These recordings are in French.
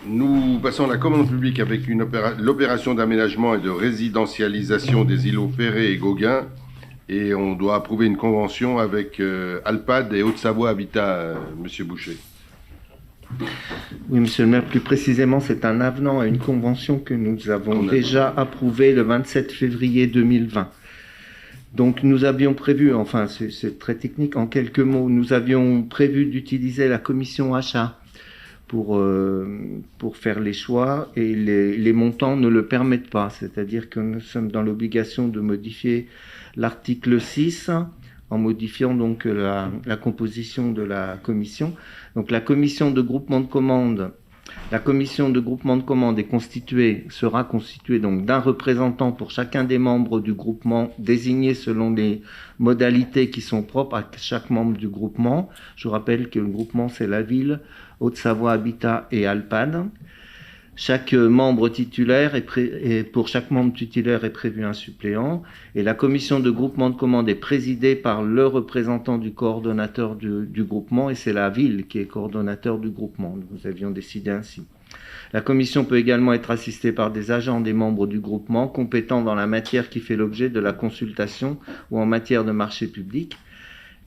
Nous passons à la commande publique avec l'opération d'aménagement et de résidentialisation des îlots Ferré et Gauguin. Et on doit approuver une convention avec Alpad et Haute-Savoie Habitat, Monsieur Boucher. Oui, monsieur le maire, plus précisément, c'est un avenant à une convention que nous avons déjà approuvée le 27 février 2020. Donc nous avions prévu, enfin c'est très technique, en quelques mots, nous avions prévu d'utiliser la commission achat pour faire les choix, et les montants ne le permettent pas. C'est-à-dire que nous sommes dans l'obligation de modifier l'article 6 en modifiant donc la composition de la commission. Donc la commission de groupement de commandes sera constituée donc d'un représentant pour chacun des membres du groupement, désigné selon les modalités qui sont propres à chaque membre du groupement. Je vous rappelle que le groupement, c'est la ville, Haute-Savoie Habitat et Alpad. Chaque membre titulaire pour chaque membre titulaire est prévu un suppléant, et la commission de groupement de commandes est présidée par le représentant du coordonnateur du groupement, et c'est la ville qui est coordonnateur du groupement. Nous avions décidé ainsi. La commission peut également être assistée par des agents des membres du groupement compétents dans la matière qui fait l'objet de la consultation ou en matière de marché public.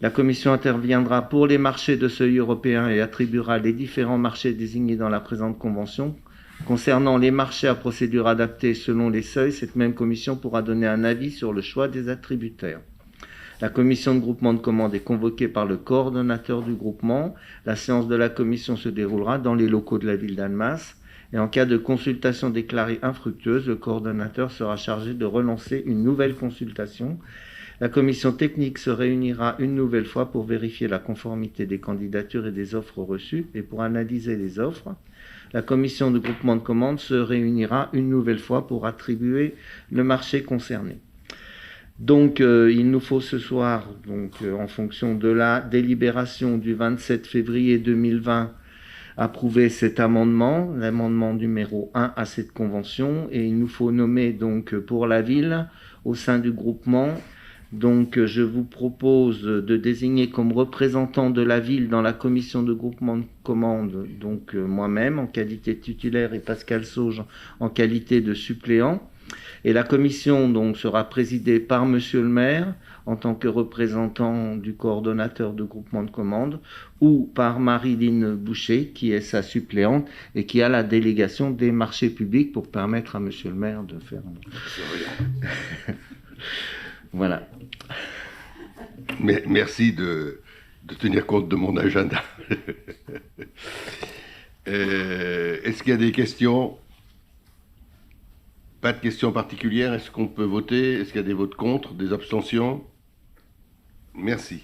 La commission interviendra pour les marchés de seuil européen et attribuera les différents marchés désignés dans la présente convention. Concernant les marchés à procédure adaptée selon les seuils, cette même commission pourra donner un avis sur le choix des attributaires. La commission de groupement de commandes est convoquée par le coordonnateur du groupement. La séance de la commission se déroulera dans les locaux de la ville d'Annemasse. Et en cas de consultation déclarée infructueuse, le coordonnateur sera chargé de relancer une nouvelle consultation. La commission technique se réunira une nouvelle fois pour vérifier la conformité des candidatures et des offres reçues et pour analyser les offres. La commission de groupement de commandes se réunira une nouvelle fois pour attribuer le marché concerné. Donc, il nous faut ce soir, en fonction de la délibération du 27 février 2020, approuver cet amendement, l'amendement numéro 1 à cette convention, et il nous faut nommer donc pour la ville, au sein du groupement, donc je vous propose de désigner comme représentant de la ville dans la commission de groupement de commandes, donc moi-même en qualité de titulaire et Pascal Sauge en qualité de suppléant. Et la commission donc sera présidée par monsieur le maire en tant que représentant du coordonnateur de groupement de commandes, ou par Marie-Line Boucher qui est sa suppléante et qui a la délégation des marchés publics pour permettre à monsieur le maire de faire... Voilà. Mais merci de tenir compte de mon agenda. Est-ce qu'il y a des questions? Pas de questions particulières. Est-ce qu'on peut voter? Est-ce qu'il y a des votes contre, des abstentions? Merci.